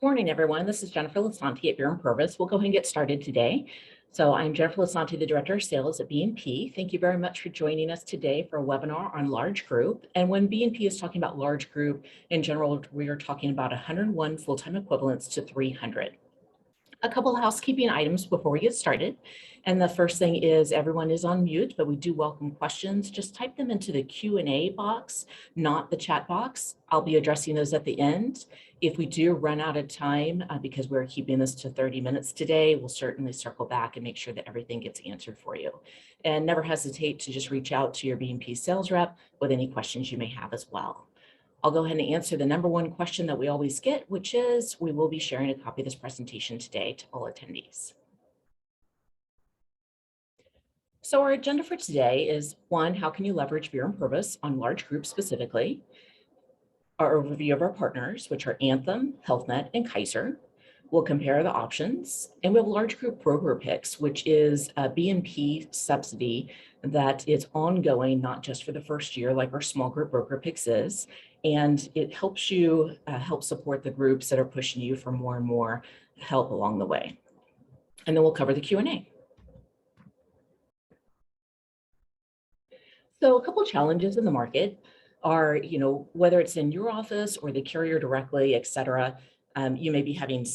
Morning, everyone. This is Jennifer Lisanti at Beere&Purves. We'll go ahead and get started today. So I'm Jennifer Lisanti, the Director of Sales at B&P. Thank you very much for joining us today for a webinar on large group. And when B&P is talking about large group, in general, we are talking about 101 full-time equivalents to 300. A couple of housekeeping items before we get started. And the first thing is everyone is on mute, but we do welcome questions. Just type them into the Q&A box, not the chat box. I'll be addressing those at the end. If we do run out of time, because we're keeping this to 30 minutes today, we'll certainly circle back and make sure that everything gets answered for you. And never hesitate to just reach out to your B&P sales rep with any questions you may have as well. I'll go ahead and answer the number one question that we always get, which is we will be sharing a copy of this presentation today to all attendees. So our agenda for today is one, how can you leverage Beere&Purves on large groups specifically? Our overview of our partners, which are Anthem, HealthNet, and Kaiser. We'll compare the options, and we have large group BrokerPicks, which is a B&P subsidy that is ongoing, not just for the first year like our small group BrokerPicks is, and it helps you help support the groups that are pushing you for more and more help along the way. And then we'll cover the Q&A. So a couple of challenges in the market are, whether it's in your office or the carrier directly, et cetera, you may be having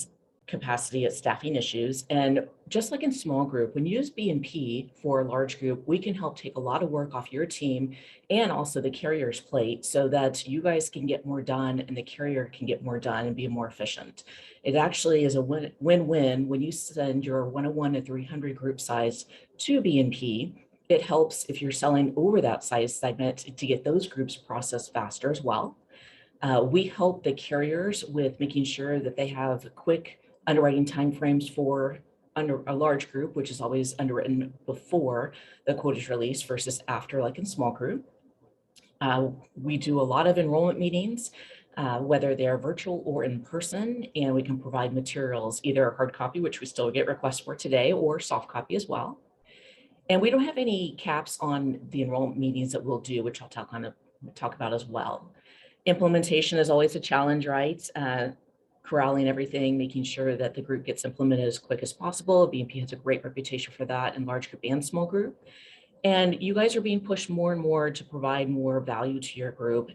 capacity at staffing issues. And just like in small group, when you use B&P for a large group, we can help take a lot of work off your team and also the carrier's plate so that you guys can get more done and the carrier can get more done and be more efficient. It actually is a win-win when you send your 101 to 300 group size to B&P. It helps if you're selling over that size segment to get those groups processed faster as well. We help the carriers with making sure that they have quick underwriting timeframes for under a large group, which is always underwritten before the quote is released versus after, like in small group. We do a lot of enrollment meetings, whether they're virtual or in person, and we can provide materials, either hard copy, which we still get requests for today, or soft copy as well. And we don't have any caps on the enrollment meetings that we'll do, which I'll talk about as well. Implementation is always a challenge, right? Corralling everything, making sure that the group gets implemented as quick as possible. B&P has a great reputation for that in large group and small group. And you guys are being pushed more and more to provide more value to your group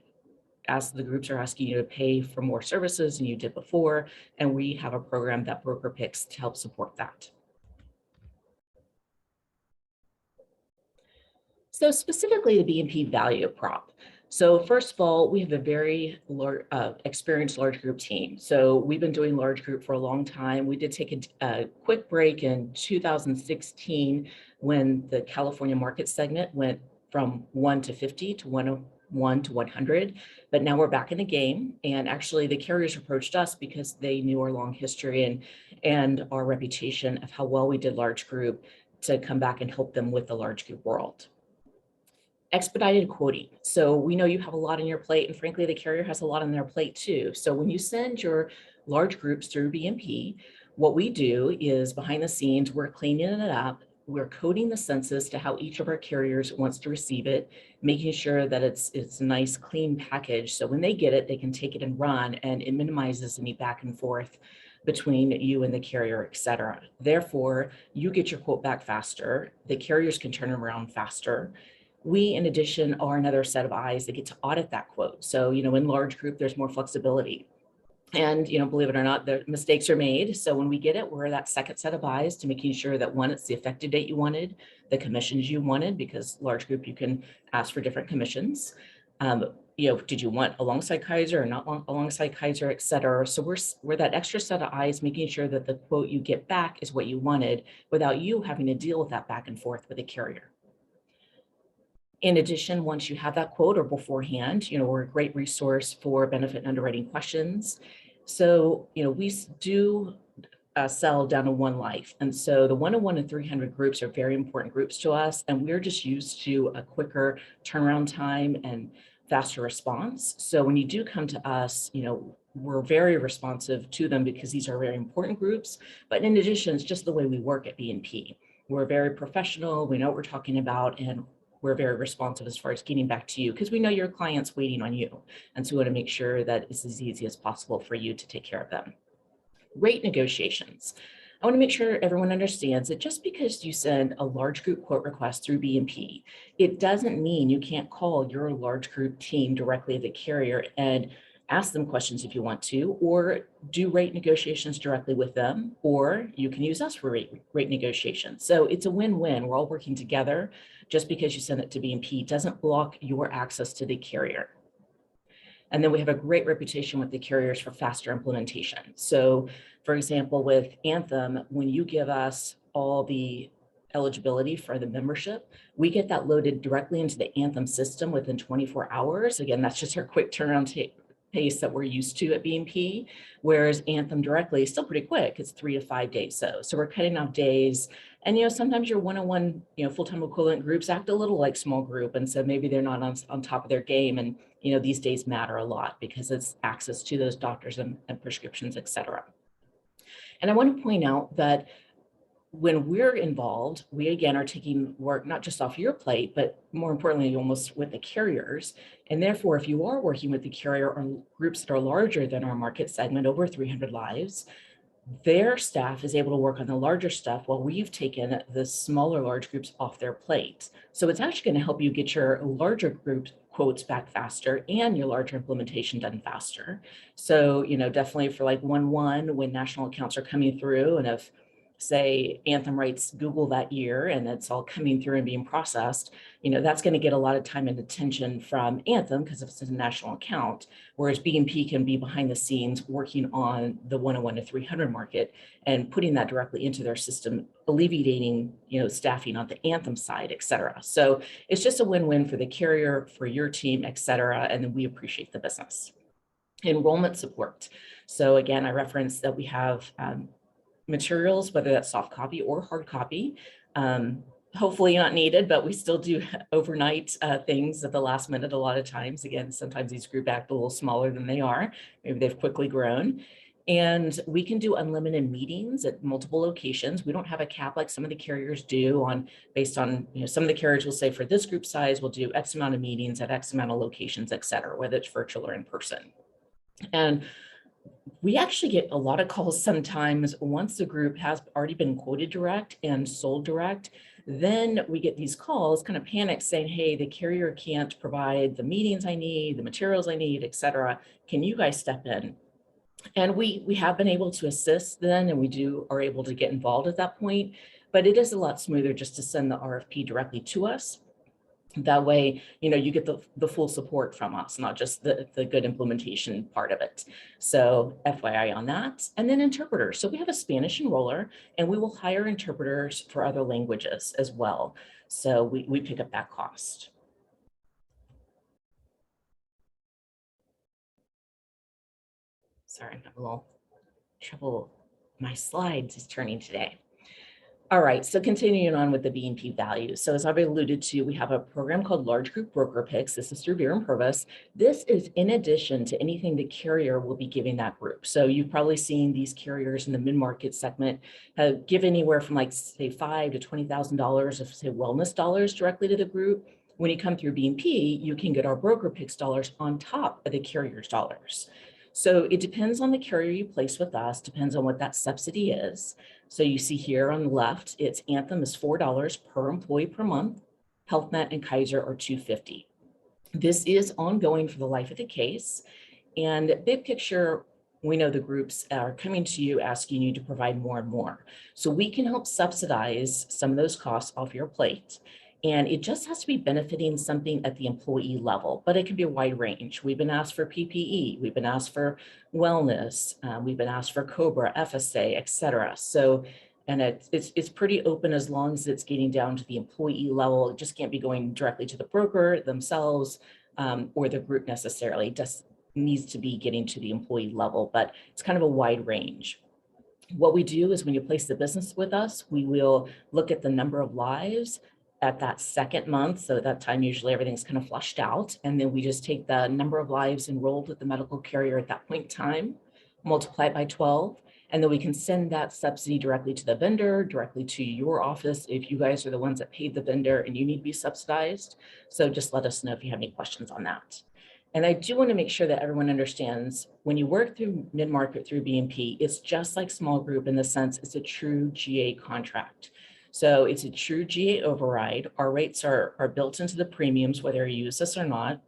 as the groups are asking you to pay for more services than you did before. And we have a program that BrokerPicks to help support that. So specifically the B&P value prop. So first of all, we have a very experienced large group team. So we've been doing large group for a long time. We did take a quick break in 2016 when the California market segment went from 1 to 50 to 101 to 100. But now we're back in the game. And actually the carriers approached us because they knew our long history and our reputation of how well we did large group to come back and help them with the large group world. Expedited quoting. So we know you have a lot on your plate, and frankly, the carrier has a lot on their plate too. So when you send your large groups through B&P, what we do is behind the scenes, we're cleaning it up. We're coding the census to how each of our carriers wants to receive it, making sure that it's a nice, clean package. So when they get it, they can take it and run, and it minimizes any back and forth between you and the carrier, et cetera. Therefore, you get your quote back faster. The carriers can turn them around faster. We, in addition, are another set of eyes that get to audit that quote. So, in large group, there's more flexibility. And, believe it or not, the mistakes are made. So when we get it, we're that second set of eyes to making sure that one, it's the effective date you wanted, the commissions you wanted, because large group, you can ask for different commissions. Did you want alongside Kaiser or not alongside Kaiser, et cetera. So we're that extra set of eyes, making sure that the quote you get back is what you wanted without you having to deal with that back and forth with the carrier. In addition, once you have that quote or beforehand, we're a great resource for benefit and underwriting questions. So, we do sell down to one life. And so the 101 to 300 groups are very important groups to us. And we're just used to a quicker turnaround time and faster response. So when you do come to us, we're very responsive to them because these are very important groups. But in addition, it's just the way we work at B&P. We're very professional. We know what we're talking about, and we're very responsive as far as getting back to you because we know your client's waiting on you. And so we want to make sure that it's as easy as possible for you to take care of them. Rate negotiations. I want to make sure everyone understands that just because you send a large group quote request through B&P, it doesn't mean you can't call your large group team directly at the carrier and ask them questions if you want to, or do rate negotiations directly with them, or you can use us for rate negotiations. So it's a win-win. We're all working together. Just because you send it to B&P doesn't block your access to the carrier. And then we have a great reputation with the carriers for faster implementation. So for example, with Anthem, when you give us all the eligibility for the membership, we get that loaded directly into the Anthem system within 24 hours. Again, that's just our quick turnaround pace that we're used to at B&P, whereas Anthem directly is still pretty quick. It's 3 to 5 days. So we're cutting off days. And, sometimes your one-on-one, full-time equivalent groups act a little like small group. And so maybe they're not on top of their game. And, these days matter a lot because it's access to those doctors and prescriptions, et cetera. And I want to point out that when we're involved, we again are taking work not just off your plate, but more importantly, almost with the carriers. And therefore, if you are working with the carrier or groups that are larger than our market segment, over 300 lives, their staff is able to work on the larger stuff while we've taken the smaller large groups off their plate. So it's actually going to help you get your larger group quotes back faster and your larger implementation done faster. So, definitely for like 1/1, when national accounts are coming through, and if say Anthem writes Google that year and it's all coming through and being processed, that's going to get a lot of time and attention from Anthem because it's a national account, whereas B&P can be behind the scenes working on the 101 to 300 market and putting that directly into their system, alleviating, staffing on the Anthem side, et cetera. So it's just a win-win for the carrier, for your team, et cetera. And then we appreciate the business. Enrollment support. So again, I referenced that we have materials, whether that's soft copy or hard copy. Hopefully not needed, but we still do overnight things at the last minute a lot of times. Again, sometimes these group act a little smaller than they are. Maybe they've quickly grown. And we can do unlimited meetings at multiple locations. We don't have a cap like some of the carriers do based on, some of the carriers will say for this group size, we'll do X amount of meetings at X amount of locations, et cetera, whether it's virtual or in person. And we actually get a lot of calls sometimes once the group has already been quoted direct and sold direct. Then we get these calls, kind of panic, saying, hey, the carrier can't provide the meetings I need, the materials I need, et cetera. Can you guys step in? And we have been able to assist then, and are able to get involved at that point. But it is a lot smoother just to send the RFP directly to us. That way, you get the full support from us, not just the good implementation part of it. So FYI on that. And then interpreters. So we have a Spanish enroller, and we will hire interpreters for other languages as well. So we pick up that cost. Sorry, I'm having a little trouble. My slides is turning today. All right, so continuing on with the B&P values. So as I've alluded to, we have a program called Large Group BrokerPicks. This is through Beere&Purves. This is in addition to anything the carrier will be giving that group. So you've probably seen these carriers in the mid-market segment give anywhere from like say $5,000 to $20,000 of say wellness dollars directly to the group. When you come through B&P, you can get our BrokerPicks dollars on top of the carrier's dollars. So it depends on the carrier you place with us, depends on what that subsidy is. So you see here on the left, it's Anthem is $4 per employee per month. HealthNet and Kaiser are $250. This is ongoing for the life of the case. And big picture, we know the groups are coming to you asking you to provide more and more. So we can help subsidize some of those costs off your plate. And it just has to be benefiting something at the employee level, but it can be a wide range. We've been asked for PPE, we've been asked for wellness, we've been asked for COBRA, FSA, et cetera. So, and it's pretty open as long as it's getting down to the employee level. It just can't be going directly to the broker themselves or the group necessarily. It just needs to be getting to the employee level, but it's kind of a wide range. What we do is when you place the business with us, we will look at the number of lives at that second month. So at that time, usually everything's kind of flushed out. And then we just take the number of lives enrolled with the medical carrier at that point in time, multiply it by 12, and then we can send that subsidy directly to the vendor, directly to your office if you guys are the ones that paid the vendor and you need to be subsidized. So just let us know if you have any questions on that. And I do want to make sure that everyone understands when you work through mid-market through B&P, it's just like small group in the sense it's a true GA contract. So it's a true GA override. Our rates are built into the premiums, whether you use this or not.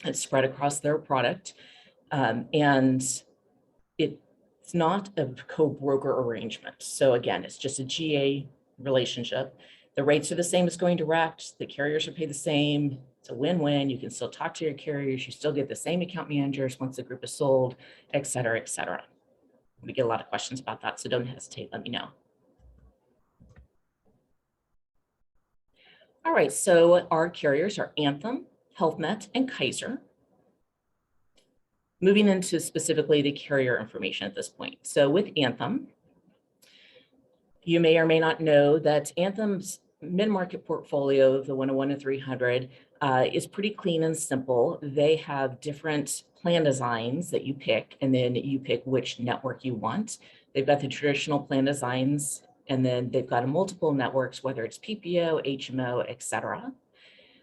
It's spread across their product. And it's not a co-broker arrangement. So again, it's just a GA relationship. The rates are the same as going direct. The carriers are paid the same. It's a win-win. You can still talk to your carriers. You still get the same account managers once the group is sold, et cetera, et cetera. We get a lot of questions about that, so don't hesitate, let me know. All right, so our carriers are Anthem, HealthNet, and Kaiser. Moving into specifically the carrier information at this point. So with Anthem, you may or may not know that Anthem's mid-market portfolio, the 101 to 300, is pretty clean and simple. They have different plan designs that you pick, and then you pick which network you want. They've got the traditional plan designs, and then they've got multiple networks, whether it's PPO, HMO, et cetera.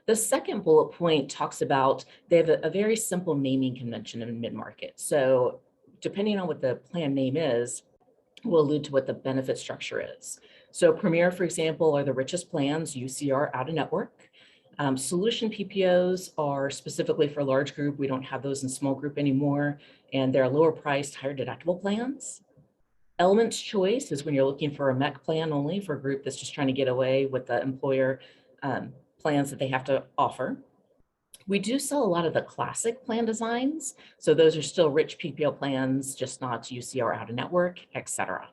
The second bullet point talks about they have a very simple naming convention in mid-market. So depending on what the plan name is, will allude to what the benefit structure is. So Premier, for example, are the richest plans, UCR out of network. Solution PPOs are specifically for large group. We don't have those in small group anymore, and they're lower priced, higher deductible plans. Elements Choice is when you're looking for a MEC plan only for a group that's just trying to get away with the employer plans that they have to offer. We do sell a lot of the classic plan designs. So those are still rich PPO plans, just not UCR out of network, et cetera.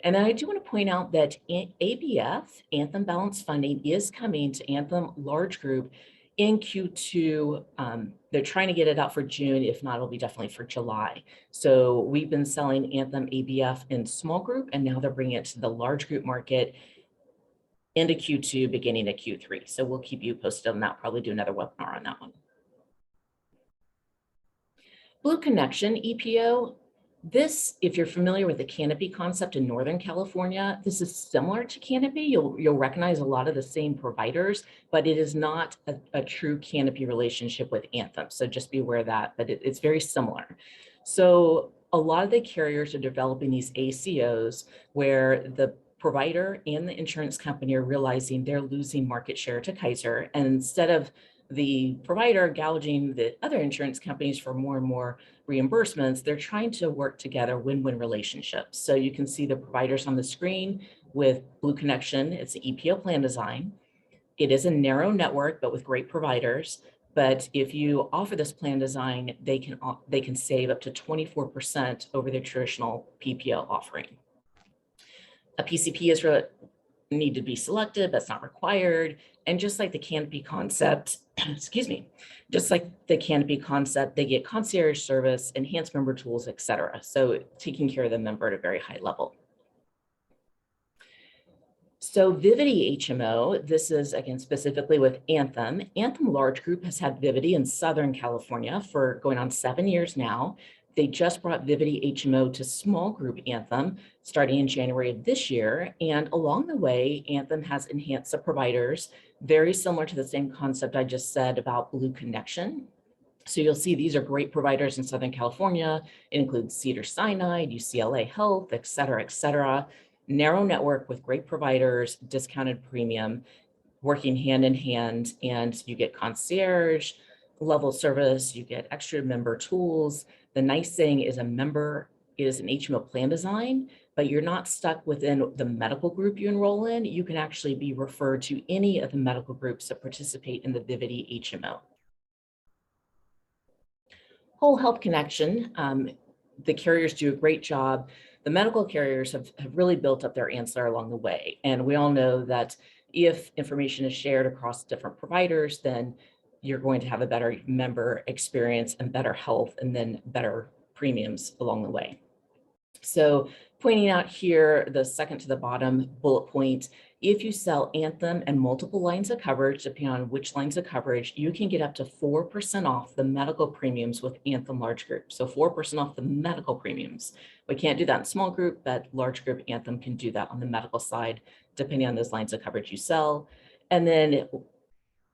And then I do want to point out that ABF, Anthem Balanced Funding, is coming to Anthem Large Group in Q2. They're trying to get it out for June. If not, it'll be definitely for July. So we've been selling Anthem ABF in small group, and now they're bringing it to the large group market into Q2, beginning of Q3. So we'll keep you posted on that, probably do another webinar on that one. Blue Connection, EPO. This, if you're familiar with the Canopy concept in Northern California, this is similar to Canopy. You'll recognize a lot of the same providers, but it is not a true Canopy relationship with Anthem. So just be aware of that, but it's very similar. So a lot of the carriers are developing these ACOs where the provider and the insurance company are realizing they're losing market share to Kaiser. And instead of the provider gouging the other insurance companies for more and more reimbursements, they're trying to work together, win-win relationships. So you can see the providers on the screen with Blue Connection. It's an EPO plan design. It is a narrow network, but with great providers. But if you offer this plan design, they can save up to 24% over their traditional PPO offering. A PCP is need to be selected, that's not required. And just like the Canopy concept, excuse me, just like the Canopy concept, they get concierge service, enhanced member tools, et cetera. So taking care of the member at a very high level. So Vivity HMO, this is again specifically with Anthem. Anthem Large Group has had Vivity in Southern California for going on 7 years now. They just brought Vivity HMO to small group Anthem starting in January of this year. And along the way, Anthem has enhanced the providers, very similar to the same concept I just said about Blue Connection. So you'll see these are great providers in Southern California. It includes Cedars-Sinai, UCLA Health, et cetera, et cetera. Narrow network with great providers, discounted premium, working hand in hand, and you get concierge level service, you get extra member tools. The nice thing is a member is an HMO plan design, but you're not stuck within the medical group you enroll in. You can actually be referred to any of the medical groups that participate in the Vivity HMO. Whole Health Connection, the carriers do a great job. The medical carriers have really built up their ancillary along the way. And we all know that if information is shared across different providers, then you're going to have a better member experience and better health, and then better premiums along the way. So pointing out here, the second to the bottom bullet point, if you sell Anthem and multiple lines of coverage, depending on which lines of coverage, you can get up to 4% off the medical premiums with Anthem Large Group. So 4% off the medical premiums. We can't do that in small group, but large group Anthem can do that on the medical side, depending on those lines of coverage you sell. And then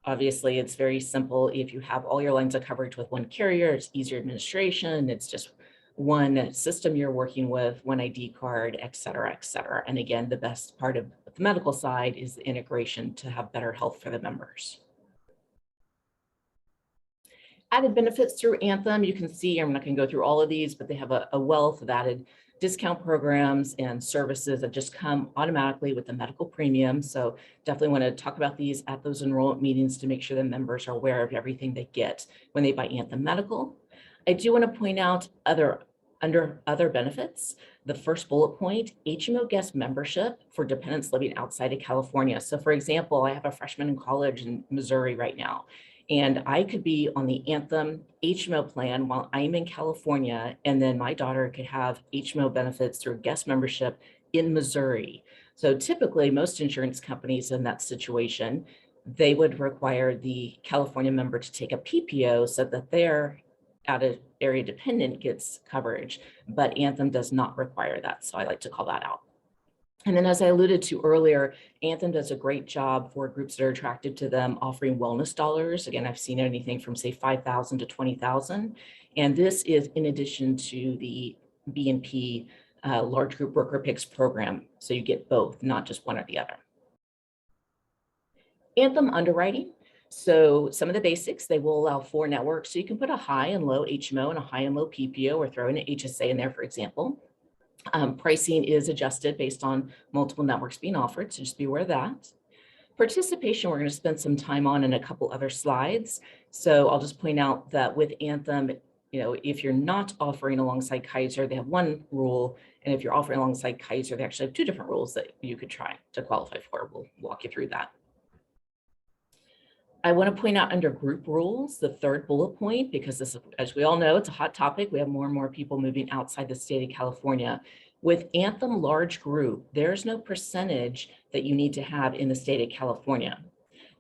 Obviously, it's very simple. If you have all your lines of coverage with one carrier, it's easier administration. It's just one system you're working with, one ID card, et cetera, et cetera. And again, the best part of the medical side is the integration to have better health for the members. Added benefits through Anthem, you can see, I'm not going to go through all of these, but they have a wealth of added discount programs and services that just come automatically with the medical premium. So definitely want to talk about these at those enrollment meetings to make sure the members are aware of everything they get when they buy Anthem Medical. I do want to point out under other benefits, the first bullet point, HMO guest membership for dependents living outside of California. So for example, I have a freshman in college in Missouri right now, and I could be on the Anthem HMO plan while I'm in California, and then my daughter could have HMO benefits through guest membership in Missouri. So typically most insurance companies in that situation, they would require the California member to take a PPO so that their out-of area dependent gets coverage, but Anthem does not require that. So I like to call that out. And then as I alluded to earlier, Anthem does a great job for groups that are attracted to them, offering wellness dollars. Again, I've seen anything from say 5,000 to 20,000. And this is in addition to the B&P large group BrokerPicks program. So you get both, not just one or the other. Anthem underwriting. So some of the basics, they will allow 4 networks. So you can put a high and low HMO and a high and low PPO, or throw in an HSA in there, for example. Pricing is adjusted based on multiple networks being offered, so just be aware of that. Participation, we're going to spend some time on in a couple other slides. So I'll just point out that with Anthem, if you're not offering alongside Kaiser, they have one rule. And if you're offering alongside Kaiser, they actually have 2 different rules that you could try to qualify for. We'll walk you through that. I want to point out under group rules, the 3rd bullet point, because this, as we all know, it's a hot topic. We have more and more people moving outside the state of California. With Anthem large group, there's no percentage that you need to have in the state of California.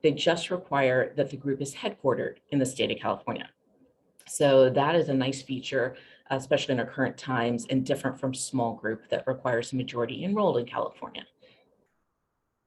They just require that the group is headquartered in the state of California. So that is a nice feature, especially in our current times, and different from small group that requires a majority enrolled in California.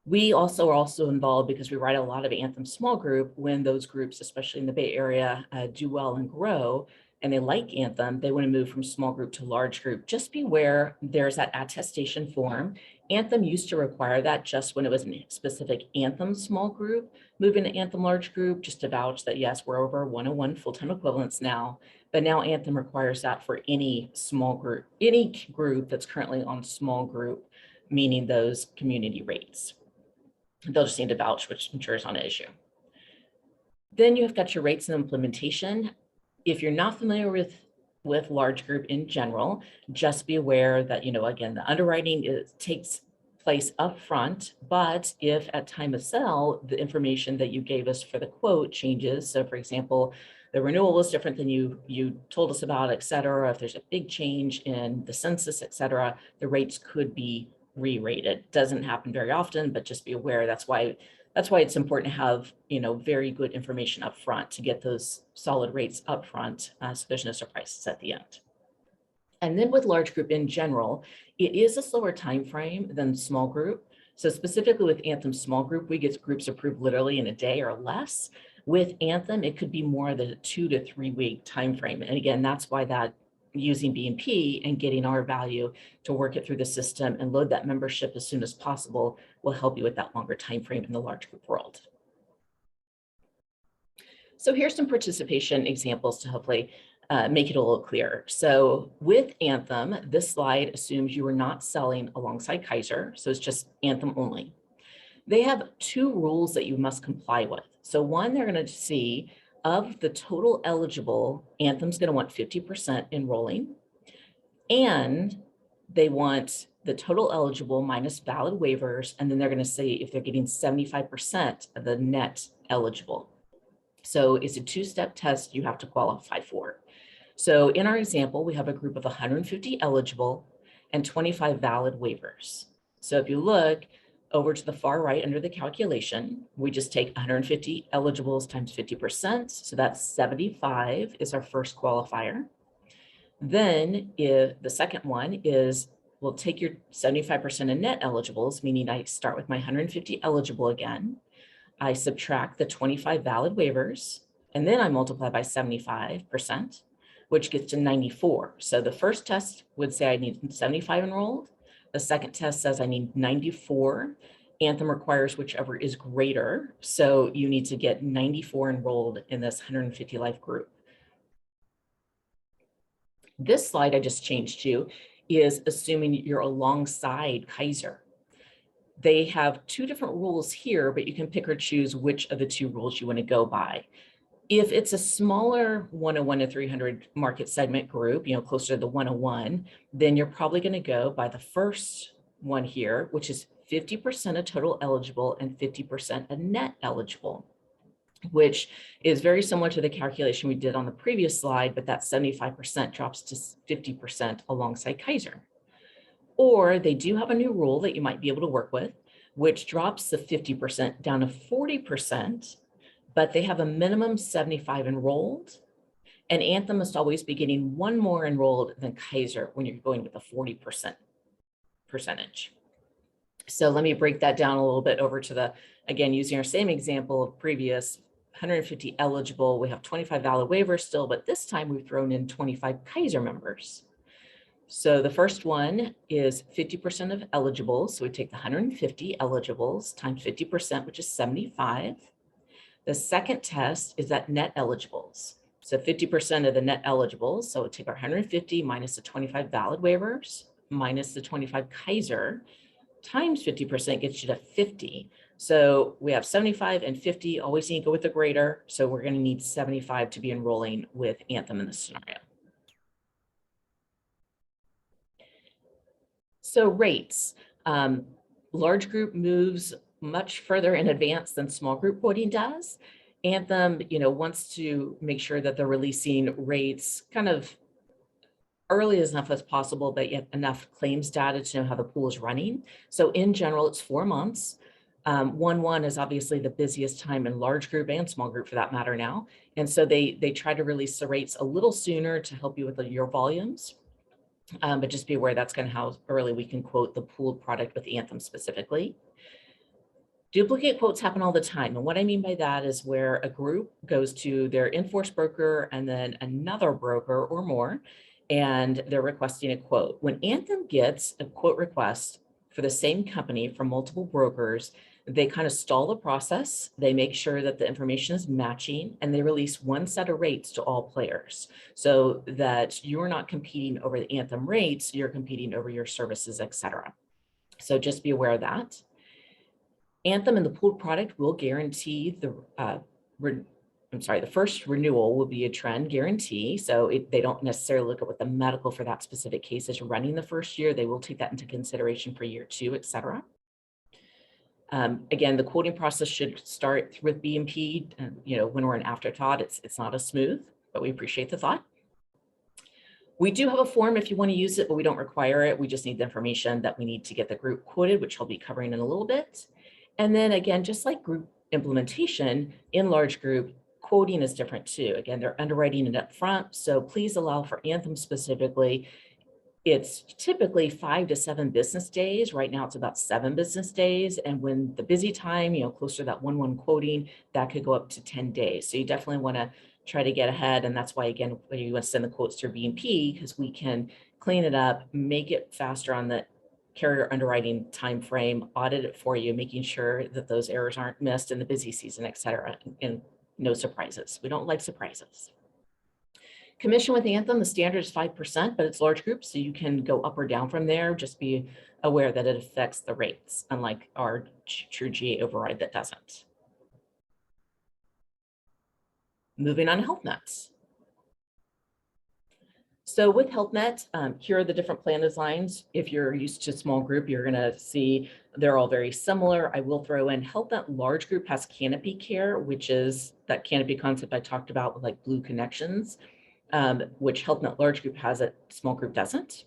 We also are involved because we write a lot of Anthem small group when those groups, especially in the Bay Area, do well and grow, and they like Anthem, they want to move from small group to large group. Just beware, there's that attestation form. Anthem used to require that just when it was a specific Anthem small group. Moving to Anthem large group, just to vouch that yes, we're over 101 full-time equivalents now, but now Anthem requires that for any small group, any group that's currently on small group, meaning those community rates. They'll just need to vouch, which I'm sure is not an issue. Then you've got your rates and implementation. If you're not familiar with large group in general, just be aware that, again, the underwriting takes place up front, but if at time of sale, the information that you gave us for the quote changes. So for example, the renewal was different than you told us about, et cetera. If there's a big change in the census, et cetera, the rates could be re-rated. Doesn't happen very often, but just be aware. That's why it's important to have very good information up front to get those solid rates up front, so there's no surprises at the end. And then with large group in general, it is a slower time frame than small group. So specifically with Anthem small group, we get groups approved literally in a day or less. With Anthem, it could be more than a 2 to 3 week time frame. And again, that's why that using B&P and getting our value to work it through the system and load that membership as soon as possible will help you with that longer time frame in the large group world. So here's some participation examples to hopefully make it a little clearer. So with Anthem, this slide assumes you are not selling alongside Kaiser, so it's just Anthem only. They have 2 rules that you must comply with. So one, they're going to see of the total eligible, Anthem's going to want 50% enrolling, and they want the total eligible minus valid waivers, and then they're going to say if they're getting 75% of the net eligible. So it's a 2-step test you have to qualify for. So in our example, we have a group of 150 eligible and 25 valid waivers. So if you look over to the far right under the calculation, we just take 150 eligibles times 50%. So that's 75 is our first qualifier. Then if the second one is, we'll take your 75% of net eligibles, meaning I start with my 150 eligible again. I subtract the 25 valid waivers, and then I multiply by 75%, which gets to 94. So the first test would say I need 75 enrolled. The second test says I need 94. Anthem requires whichever is greater. So you need to get 94 enrolled in this 150 life group. This slide I just changed to is assuming you're alongside Kaiser. They have two different rules here, but you can pick or choose which of the two rules you want to go by. If it's a smaller 101 to 300 market segment group, closer to the 101, then you're probably going to go by the first one here, which is 50% of total eligible and 50% of net eligible, which is very similar to the calculation we did on the previous slide, but that 75% drops to 50% alongside Kaiser. Or they do have a new rule that you might be able to work with, which drops the 50% down to 40%, but they have a minimum 75 enrolled, and Anthem must always be getting one more enrolled than Kaiser when you're going with a 40% percentage. So let me break that down a little bit over to the, again, using our same example of previous 150 eligible, we have 25 valid waivers still, but this time we've thrown in 25 Kaiser members. So the first one is 50% of eligibles. So we take the 150 eligibles times 50%, which is 75. The second test is that net eligibles. So 50% of the net eligibles. So we'll take our 150 minus the 25 valid waivers, minus the 25 Kaiser, times 50% gets you to 50. So we have 75 and 50, always need to go with the greater. So we're going to need 75 to be enrolling with Anthem in this scenario. So rates, large group moves much further in advance than small group quoting does. Anthem, wants to make sure that they're releasing rates kind of early enough as possible, but yet enough claims data to know how the pool is running. So in general, it's 4 months. 1/1 is obviously the busiest time in large group and small group for that matter now. And so they try to release the rates a little sooner to help you with your volumes. But just be aware that's kind of how early we can quote the pooled product with Anthem specifically. Duplicate quotes happen all the time. And what I mean by that is where a group goes to their in-force broker and then another broker or more, and they're requesting a quote. When Anthem gets a quote request for the same company from multiple brokers, they kind of stall the process. They make sure that the information is matching, and they release one set of rates to all players so that you're not competing over the Anthem rates, you're competing over your services, et cetera. So just be aware of that. Anthem and the pooled product will guarantee the first renewal will be a trend guarantee. So they don't necessarily look at what the medical for that specific case is running the first year. They will take that into consideration for year 2, et cetera. Again, the quoting process should start with B&P. When we're an afterthought, it's not as smooth, but we appreciate the thought. We do have a form if you want to use it, but we don't require it. We just need the information that we need to get the group quoted, which I'll be covering in a little bit. And then again, just like group implementation in large group, quoting is different too. Again, they're underwriting it up front. So please allow for Anthem specifically. It's typically 5 to 7 business days. Right now it's about 7 business days. And when the busy time, closer to that 1/1 quoting, that could go up to 10 days. So you definitely want to try to get ahead. And that's why, again, when you want to send the quotes to B&P, because we can clean it up, make it faster on the carrier underwriting time frame, audit it for you, making sure that those errors aren't missed in the busy season, et cetera, and no surprises. We don't like surprises. Commission with Anthem, the standard is 5%, but it's large groups, so you can go up or down from there. Just be aware that it affects the rates, unlike our true GA override that doesn't. Moving on to Health Nets. So with HealthNet, here are the different plan designs. If you're used to small group, you're going to see they're all very similar. I will throw in HealthNet large group has canopy care, which is that canopy concept I talked about with like blue connections, which HealthNet large group has it, small group doesn't.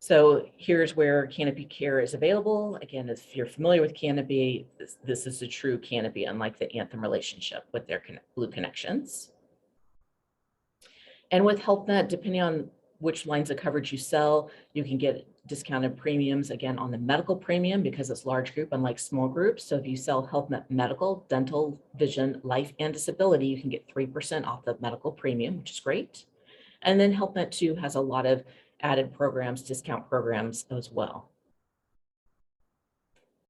So here's where canopy care is available. Again, if you're familiar with canopy, this is a true canopy, unlike the Anthem relationship with their blue connections. And with HealthNet, depending on which lines of coverage you sell. You can get discounted premiums again on the medical premium because it's large group, unlike small groups. So if you sell health medical, dental, vision, life, and disability, you can get 3% off the medical premium, which is great. And then Health Net 2 has a lot of added programs, discount programs as well.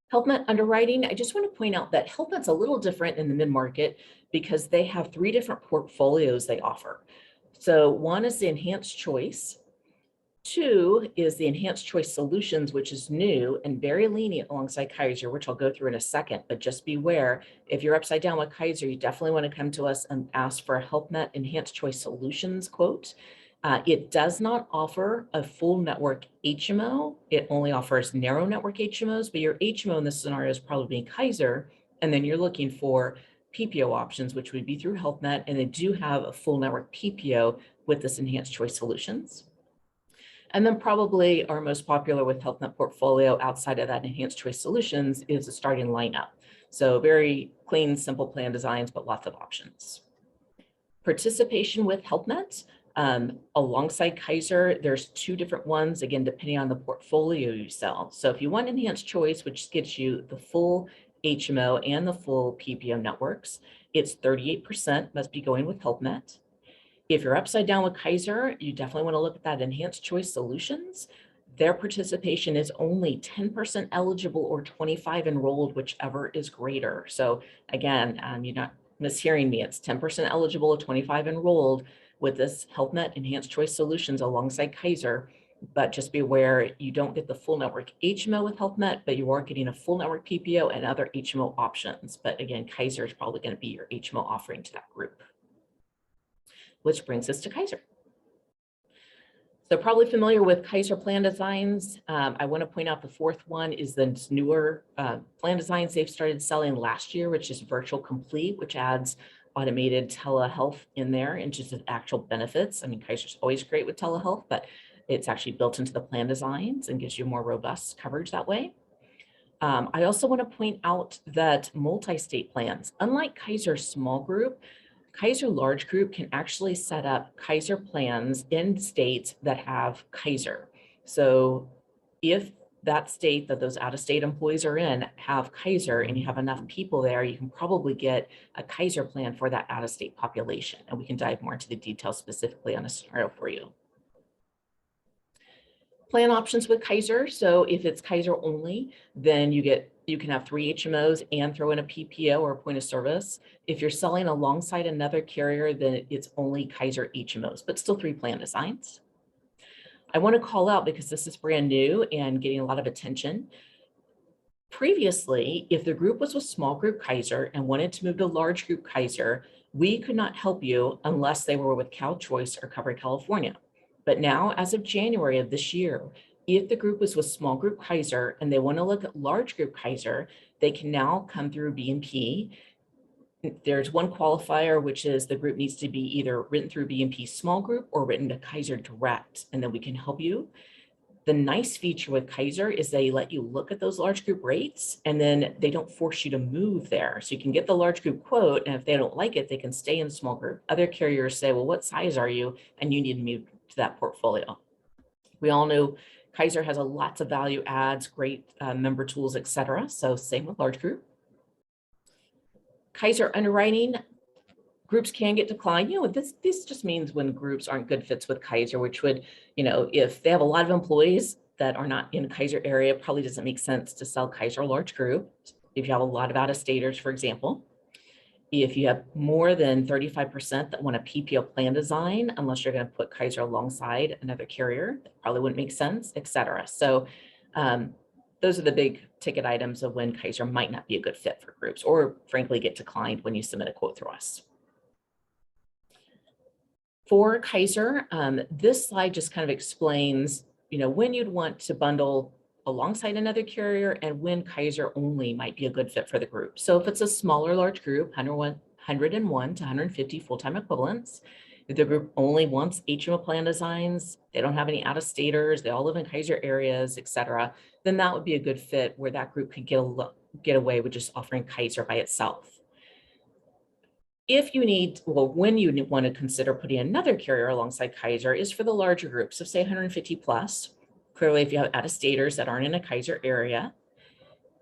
Health Net Underwriting, I just want to point out that Health Net's a little different in the mid-market because they have 3 different portfolios they offer. So one is the Enhanced Choice. 2 is the Enhanced Choice Solutions, which is new and very lenient alongside Kaiser, which I'll go through in a second, but just beware, if you're upside down with Kaiser, you definitely want to come to us and ask for a Health Net Enhanced Choice Solutions quote. It does not offer a full network HMO. It only offers narrow network HMOs, but your HMO in this scenario is probably being Kaiser, and then you're looking for PPO options, which would be through Health Net, and they do have a full network PPO with this Enhanced Choice Solutions. And then probably our most popular with Health Net portfolio outside of that Enhanced Choice Solutions is the starting lineup. So very clean, simple plan designs, but lots of options. Participation with Health Net. Alongside Kaiser, there's 2 different ones, again, depending on the portfolio you sell. So if you want Enhanced Choice, which gets you the full HMO and the full PPO networks, it's 38% must be going with Health Net. If you're upside down with Kaiser, you definitely want to look at that Enhanced Choice Solutions. Their participation is only 10% eligible or 25 enrolled, whichever is greater. So again, you're not mishearing me. It's 10% eligible or 25 enrolled with this Health Net Enhanced Choice Solutions alongside Kaiser. But just be aware, you don't get the full network HMO with Health Net, but you are getting a full network PPO and other HMO options. But again, Kaiser is probably going to be your HMO offering to that group. Which brings us to Kaiser. So probably familiar with Kaiser plan designs. I want to point out the 4th one is the newer plan designs they've started selling last year, which is Virtual Complete, which adds automated telehealth in there and just actual benefits. I mean, Kaiser's always great with telehealth, but it's actually built into the plan designs and gives you more robust coverage that way. I also want to point out that multi-state plans, unlike Kaiser small group, Kaiser large group can actually set up Kaiser plans in states that have Kaiser. So if that state that those out-of-state employees are in have Kaiser and you have enough people there, you can probably get a Kaiser plan for that out-of-state population. And we can dive more into the details specifically on a scenario for you. Plan options with Kaiser. So if it's Kaiser only, then you can have 3 HMOs and throw in a PPO or a point of service. If you're selling alongside another carrier, then it's only Kaiser HMOs, but still 3 plan designs. I want to call out because this is brand new and getting a lot of attention. Previously, if the group was with small group Kaiser and wanted to move to large group Kaiser, we could not help you unless they were with Cal Choice or Cover California. But now, as of January of this year, if the group was with small group Kaiser and they want to look at large group Kaiser, they can now come through B&P. There's one qualifier, which is the group needs to be either written through B&P small group or written to Kaiser direct, and then we can help you. The nice feature with Kaiser is they let you look at those large group rates and then they don't force you to move there. So you can get the large group quote, and if they don't like it, they can stay in small group. Other carriers say, well, what size are you? And you need to move to that portfolio. We all know Kaiser has a lots of value adds, great member tools, et cetera. So same with large group. Kaiser underwriting, groups can get declined. This just means when groups aren't good fits with Kaiser, which would, if they have a lot of employees that are not in Kaiser area, it probably doesn't make sense to sell Kaiser large group. If you have a lot of out-of-staters, for example. If you have more than 35% that want a PPO plan design, unless you're going to put Kaiser alongside another carrier, that probably wouldn't make sense, et cetera. So those are the big ticket items of when Kaiser might not be a good fit for groups or frankly get declined when you submit a quote through us. For Kaiser, this slide just kind of explains, when you'd want to bundle alongside another carrier and when Kaiser only might be a good fit for the group. So if it's a smaller large group, 101 to 150 full-time equivalents, if the group only wants HMO plan designs, they don't have any out-of-staters, they all live in Kaiser areas, et cetera, then that would be a good fit where that group could get away with just offering Kaiser by itself. If you need, well, when you want to consider putting another carrier alongside Kaiser is for the larger groups of say 150 plus. Clearly, if you have out-of-staters that aren't in a Kaiser area,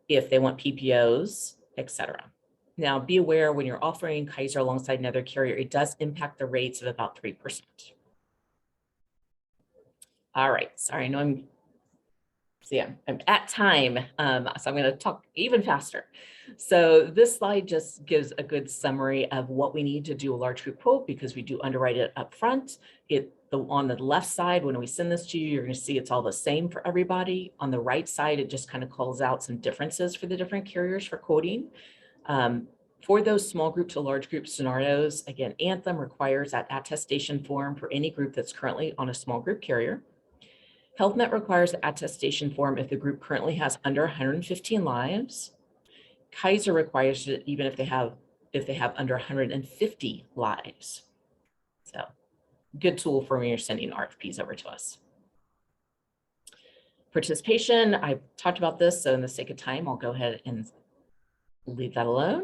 if they want PPOs, etc. Now, be aware when you're offering Kaiser alongside another carrier, it does impact the rates of about 3%. All right, sorry, I know I'm at time, so I'm going to talk even faster. So this slide just gives a good summary of what we need to do a large group quote because we do underwrite it up front. On the left side, when we send this to you, you're going to see it's all the same for everybody. On the right side, it just kind of calls out some differences for the different carriers for quoting. For those small group to large group scenarios, again, Anthem requires that attestation form for any group that's currently on a small group carrier. Health Net requires the attestation form if the group currently has under 115 lives. Kaiser requires it even if they have under 150 lives. So good tool for when you're sending RFPs over to us. Participation, I talked about this, so in the sake of time, I'll go ahead and leave that alone.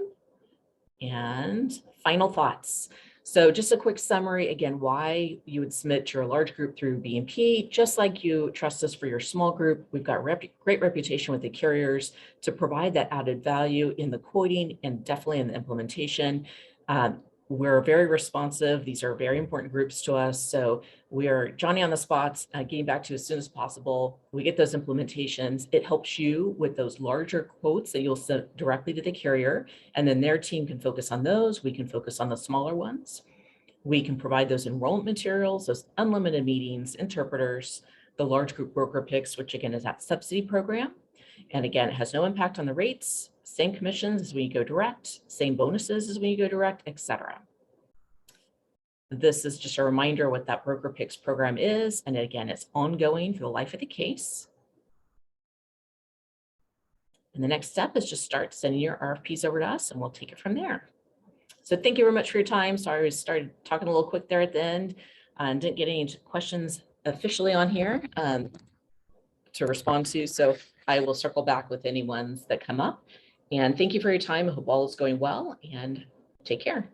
And final thoughts. So just a quick summary, again, why you would submit your large group through B&P, just like you trust us for your small group. We've got great reputation with the carriers to provide that added value in the quoting and definitely in the implementation. We're very responsive. These are very important groups to us. So we are Johnny on the spots, getting back to you as soon as possible. We get those implementations. It helps you with those larger quotes that you'll send directly to the carrier, and then their team can focus on those. We can focus on the smaller ones. We can provide those enrollment materials, those unlimited meetings, interpreters, the large group BrokerPicks, which again is that subsidy program. And again, it has no impact on the rates, same commissions as when you go direct, same bonuses as when you go direct, etc. This is just a reminder what that BrokerPicks program is. And again, it's ongoing for the life of the case. And the next step is just start sending your RFPs over to us and we'll take it from there. So thank you very much for your time. Sorry, I started talking a little quick there at the end and didn't get any questions officially on here to respond to. So I will circle back with any ones that come up. And thank you for your time. I hope all is going well and take care.